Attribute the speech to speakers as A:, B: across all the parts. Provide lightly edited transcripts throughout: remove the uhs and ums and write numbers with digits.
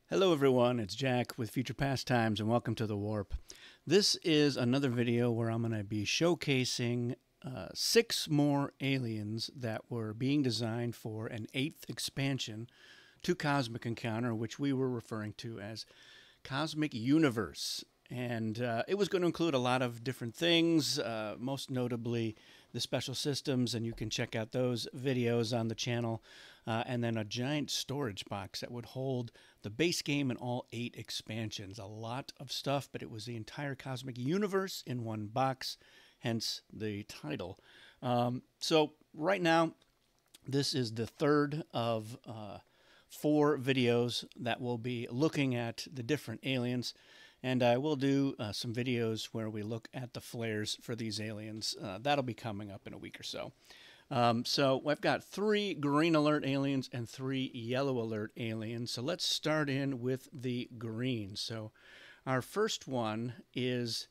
A: Hello everyone, it's Jack with Future Pastimes and welcome to The Warp. This is another video where I'm going to be showcasing 6 more aliens that were being designed for an 8th expansion to Cosmic Encounter, which we were referring to as Cosmic Universe. And it was going to include a lot of different things, most notably the special systems, and you can check out those videos on the channel, and then a giant storage box that would hold the base game and all 8 expansions. A lot of stuff, but it was the entire Cosmic Universe in one box, hence the title. So right now, this is the third of 4 videos that will be looking at the different aliens. And I will do some videos where we look at the flares for these aliens. That'll be coming up in a week or so. So I've got 3 green alert aliens and 3 yellow alert aliens. So let's start in with the green. So our first one is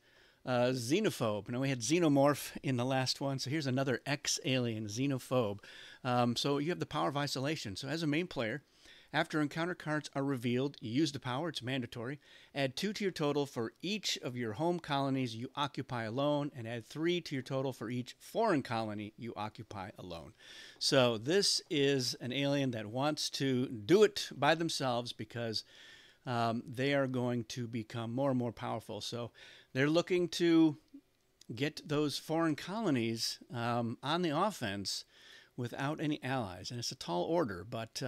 A: Xenophobe. Now we had Xenomorph in the last one, so here's another X-alien, Xenophobe. So you have the power of isolation. So as a main player, after encounter cards are revealed, you use the power, it's mandatory. Add 2 to your total for each of your home colonies you occupy alone, and add 3 to your total for each foreign colony you occupy alone. So this is an alien that wants to do it by themselves because they are going to become more and more powerful. So they're looking to get those foreign colonies on the offense without any allies. And it's a tall order, but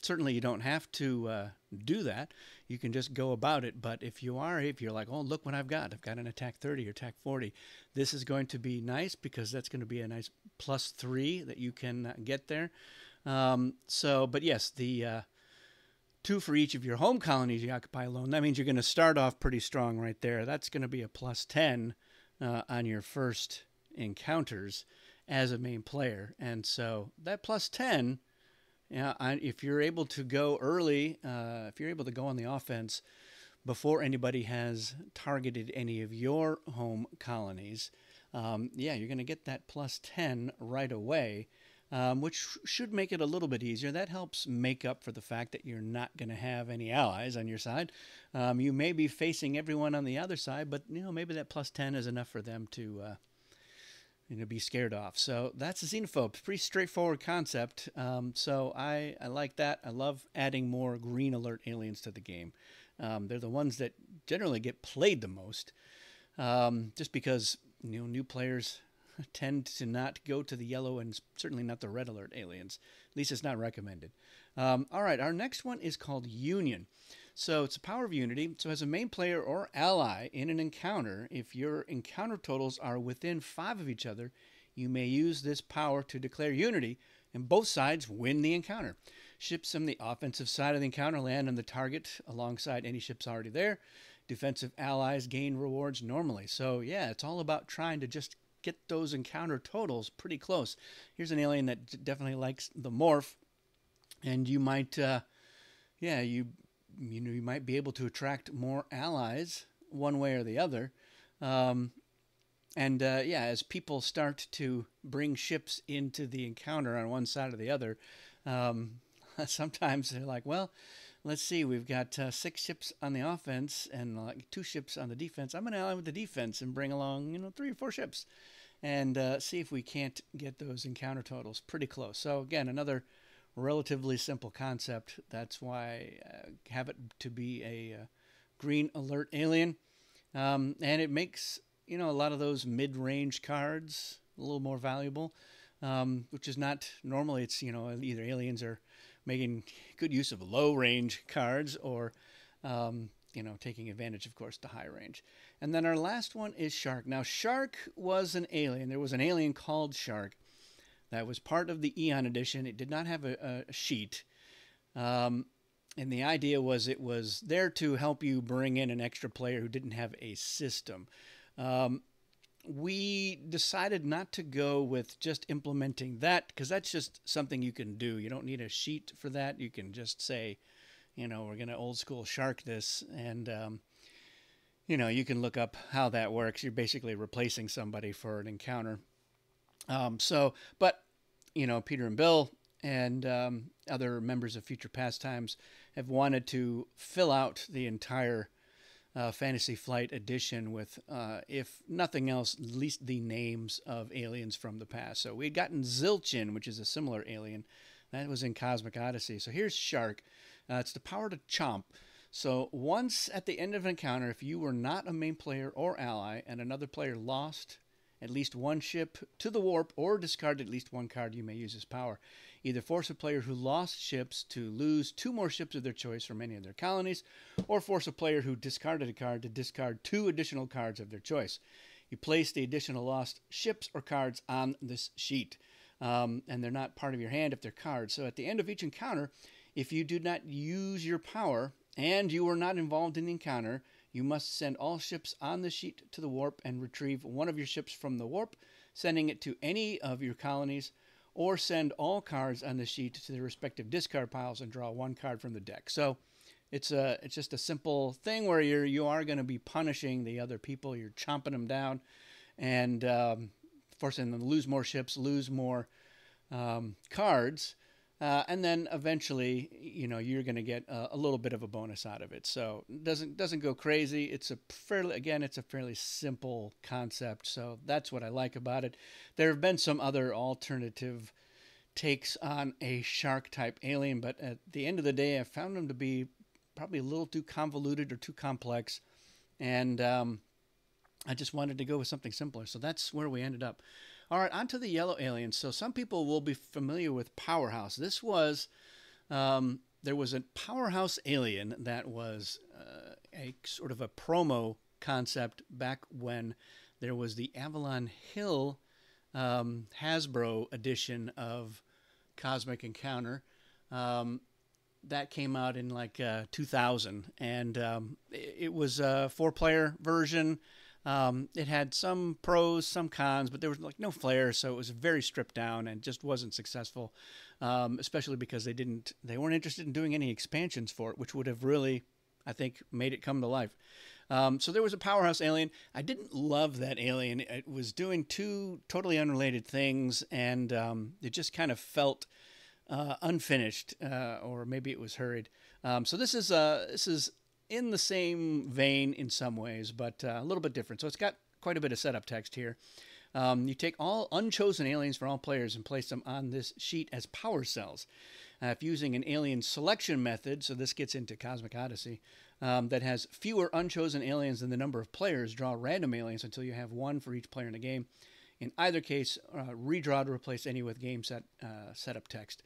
A: certainly you don't have to do that. You can just go about it. But if you're like, oh, look what I've got an attack 30 or attack 40, this is going to be nice because that's going to be a nice +3 that you can get there. But yes, the 2 for each of your home colonies you occupy alone. That means you're going to start off pretty strong right there. That's going to be a +10 on your first encounters as a main player. And so that +10, if you're able to go early, if you're able to go on the offense before anybody has targeted any of your home colonies, you're going to get that +10 right away, which should make it a little bit easier. That helps make up for the fact that you're not going to have any allies on your side. You may be facing everyone on the other side, but maybe that +10 is enough for them to be scared off. So that's a Xenophobe. Pretty straightforward concept. So I like that. I love adding more green alert aliens to the game. They're the ones that generally get played the most, just because new players tend to not go to the yellow and certainly not the red alert aliens. At least it's not recommended. All right, our next one is called Union. So it's a power of unity. So as a main player or ally in an encounter, if your encounter totals are within 5 of each other, you may use this power to declare unity, and both sides win the encounter. Ships on the offensive side of the encounter land on the target alongside any ships already there. Defensive allies gain rewards normally. So yeah, it's all about trying to just get those encounter totals pretty close. Here's an alien that definitely likes the morph, and you might, you might be able to attract more allies one way or the other. As people start to bring ships into the encounter on one side or the other, sometimes they're like, well, let's see, we've got 6 ships on the offense and 2 ships on the defense. I'm going to ally with the defense and bring along, 3 or 4 ships and see if we can't get those encounter totals pretty close. So again, another relatively simple concept. That's why I have it to be a green alert alien. And it makes, a lot of those mid-range cards a little more valuable, which is not normally. It's, either aliens are making good use of low-range cards or, taking advantage, of course, to high range. And then our last one is Shark. Now, Shark was an alien. There was an alien called Shark that was part of the Eon edition. It did not have a sheet. And the idea was it was there to help you bring in an extra player who didn't have a system. We decided not to go with just implementing that because that's just something you can do. You don't need a sheet for that. You can just say, we're going to old school Shark this. And, you can look up how that works. You're basically replacing somebody for an encounter. But Peter and Bill and other members of Future Pastimes have wanted to fill out the entire Fantasy Flight edition with, if nothing else, at least the names of aliens from the past. So we had gotten Zilchin, which is a similar alien. That was in Cosmic Odyssey. So here's Shark. It's the power to chomp. So once at the end of an encounter, if you were not a main player or ally and another player lost at least one ship to the warp or discarded at least one card, you may use this power. Either force a player who lost ships to lose 2 more ships of their choice from any of their colonies, or force a player who discarded a card to discard 2 additional cards of their choice. You place the additional lost ships or cards on this sheet, and they're not part of your hand if they're cards. So at the end of each encounter, if you do not use your power and you were not involved in the encounter, you must send all ships on the sheet to the warp and retrieve one of your ships from the warp, sending it to any of your colonies, or send all cards on the sheet to their respective discard piles and draw 1 card from the deck. So it's just a simple thing where you are going to be punishing the other people. You're chomping them down and forcing them to lose more ships, lose more cards. And then eventually, you're going to get a little bit of a bonus out of it. So it doesn't go crazy. It's a fairly simple concept. So that's what I like about it. There have been some other alternative takes on a shark type alien, but at the end of the day, I found them to be probably a little too convoluted or too complex. And I just wanted to go with something simpler. So that's where we ended up. All right, on to the yellow aliens. So some people will be familiar with Powerhouse. This was, there was a Powerhouse alien that was a sort of a promo concept back when there was the Avalon Hill Hasbro edition of Cosmic Encounter. That came out in like 2000, and it was a 4-player version. It had some pros, some cons, but there was like no flair, so it was very stripped down and just wasn't successful, especially because they weren't interested in doing any expansions for it, which would have really, I think, made it come to life. So there was a Powerhouse alien. I didn't love that alien. It was doing 2 totally unrelated things, and it just kind of felt unfinished, or maybe it was hurried. So this is in the same vein in some ways, but a little bit different. So it's got quite a bit of setup text here. You take all unchosen aliens for all players and place them on this sheet as power cells. If using an alien selection method, so this gets into Cosmic Odyssey, that has fewer unchosen aliens than the number of players, draw random aliens until you have 1 for each player in the game. In either case, redraw to replace any with game setup text.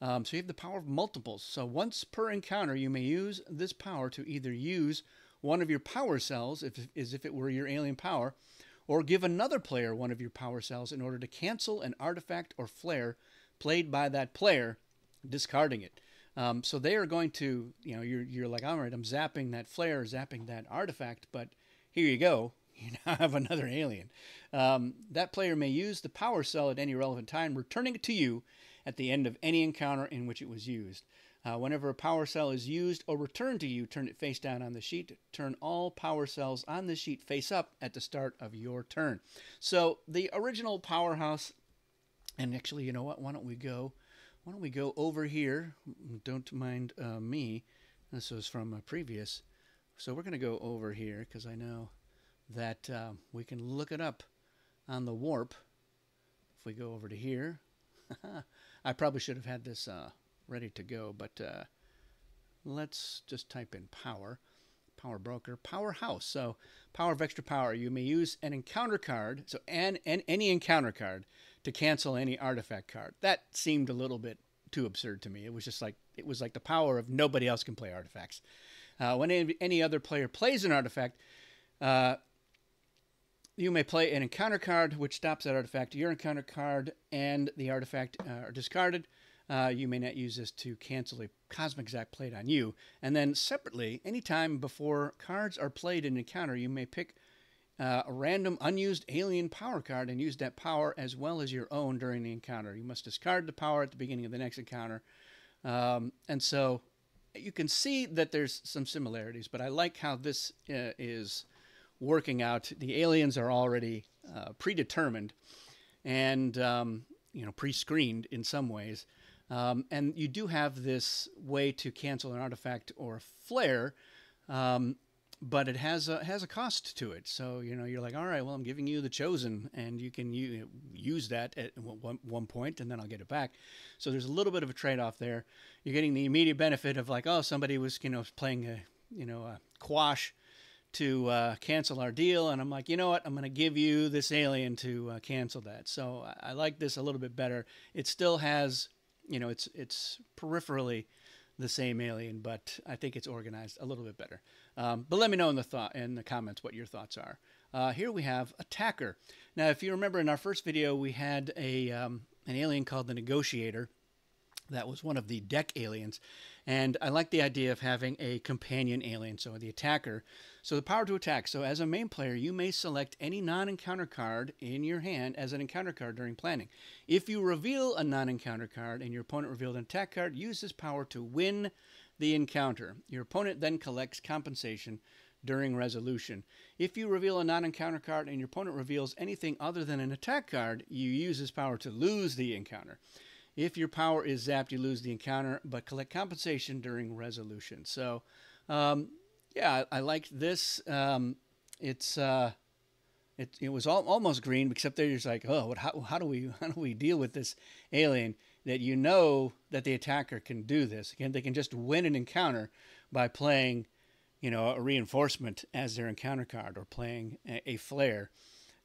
A: So you have the power of multiples. So once per encounter, you may use this power to either use one of your power cells, as if it were your alien power, or give another player one of your power cells in order to cancel an artifact or flare played by that player, discarding it. So they are going to, you're like, all right, I'm zapping that flare, zapping that artifact, but here you go. You now have another alien. That player may use the power cell at any relevant time, returning it to you at the end of any encounter in which it was used. Whenever a power cell is used or returned to you, turn it face down on the sheet. Turn all power cells on the sheet face up at the start of your turn. So the original Powerhouse, and actually, you know what? Why don't we go over here? Don't mind me. This was from a previous. So we're going to go over here because I know that we can look it up on the warp. If we go over to here. I probably should have had this ready to go, but let's just type in power broker, Powerhouse. So power of extra power. You may use an encounter card, so any encounter card, to cancel any artifact card. That seemed a little bit too absurd to me. It was like the power of nobody else can play artifacts. When any other player plays an artifact, you may play an encounter card which stops that artifact. Your encounter card and the artifact are discarded. You may not use this to cancel a Cosmic Zap played on you. And then separately, anytime before cards are played in an encounter, you may pick a random unused alien power card and use that power as well as your own during the encounter. You must discard the power at the beginning of the next encounter. And so you can see that there's some similarities, but I like how this is working out. The aliens are already predetermined and pre-screened in some ways. And you do have this way to cancel an artifact or a flare, but it has a cost to it. So you're like, all right, well, I'm giving you the chosen, and you can use that at one point, and then I'll get it back. So there's a little bit of a trade-off there. You're getting the immediate benefit of like, oh, somebody was playing a quash to cancel our deal, and I'm like, you know what, I'm going to give you this alien to cancel that. So I like this a little bit better. It still has, it's peripherally the same alien, but I think it's organized a little bit better. But let me know in the comments what your thoughts are. Here we have Attacker. Now, if you remember in our first video, we had an alien called the Negotiator. That was one of the deck aliens. And I like the idea of having a companion alien, so the Attacker. So the power to attack. So as a main player, you may select any non-encounter card in your hand as an encounter card during planning. If you reveal a non-encounter card and your opponent revealed an attack card, use this power to win the encounter. Your opponent then collects compensation during resolution. If you reveal a non-encounter card and your opponent reveals anything other than an attack card, you use this power to lose the encounter. If your power is zapped, you lose the encounter, but collect compensation during resolution. So, yeah, I liked this. It was almost green, except they're just like, oh, how do we deal with this alien that that the attacker can do this? Again, they can just win an encounter by playing, a reinforcement as their encounter card or playing a flare.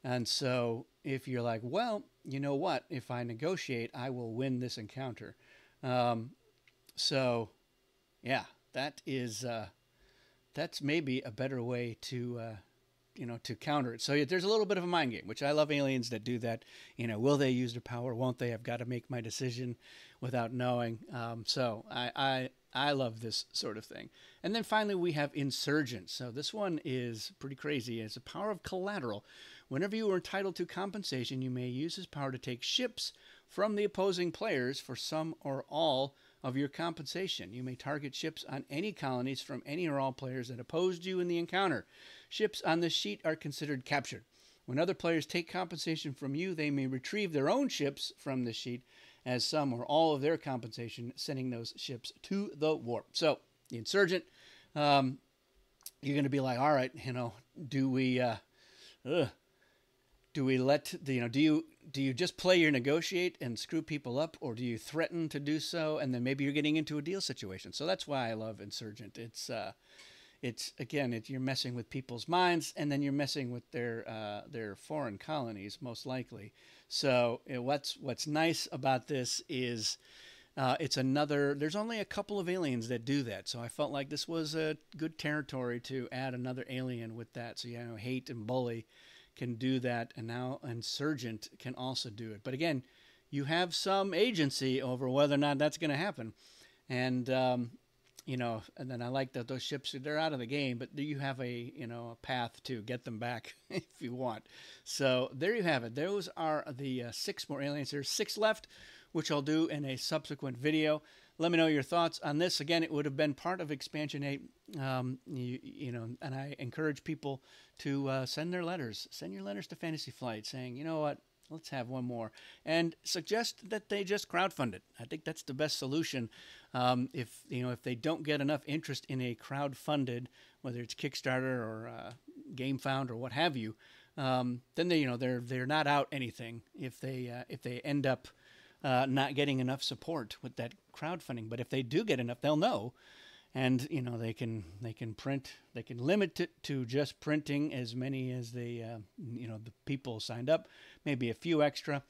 A: And so if you're like, well, you know what? If I negotiate, I will win this encounter. So, yeah, that's maybe a better way to to counter it. So there's a little bit of a mind game, which I love aliens that do that. Will they use their power? Won't they? I've got to make my decision without knowing. So I love this sort of thing. And then finally, we have Insurgent. So this one is pretty crazy. It's a power of collateral. Whenever you are entitled to compensation, you may use this power to take ships from the opposing players for some or all of your compensation. You may target ships on any colonies from any or all players that opposed you in the encounter. Ships on this sheet are considered captured. When other players take compensation from you, they may retrieve their own ships from this sheet as some or all of their compensation, sending those ships to the warp. So, the Insurgent, you're going to be like, all right, do we let do you just play your negotiate and screw people up, or do you threaten to do so, and then maybe you're getting into a deal situation? So that's why I love Insurgent. It's again, you're messing with people's minds, and then you're messing with their foreign colonies, most likely. So what's nice about this is there's only a couple of aliens that do that. So I felt like this was a good territory to add another alien with that. So Hate and Bully can do that, and now Insurgent can also do it. But again, you have some agency over whether or not that's going to happen. And and then I like that those ships, they're out of the game, but you have a path to get them back if you want. So there you have it. Those are the 6 more aliens. There's 6 left, which I'll do in a subsequent video. Let me know your thoughts on this. Again, it would have been part of Expansion 8, and I encourage people to send their letters. Send your letters to Fantasy Flight saying, you know what, let's have one more. And suggest that they just crowdfund it. I think that's the best solution. If they don't get enough interest in a crowdfunded, whether it's Kickstarter or GameFound or what have you, then they're not out anything if they end up not getting enough support with that crowdfunding. But if they do get enough, they'll know, and they can print. They can limit it to just printing as many as the people signed up, maybe a few extra.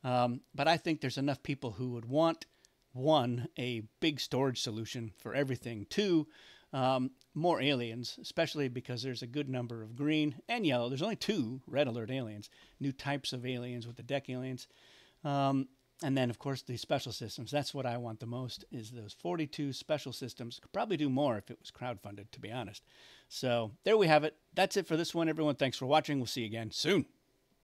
A: But I think there's enough people who would want, 1, a big storage solution for everything, 2, more aliens, especially because there's a good number of green and yellow. There's only 2 red alert aliens, new types of aliens with the deck aliens. And then, of course, the special systems. That's what I want the most, is those 42 special systems. Could probably do more if it was crowdfunded, to be honest. So there we have it. That's it for this one, everyone. Thanks for watching. We'll see you again soon.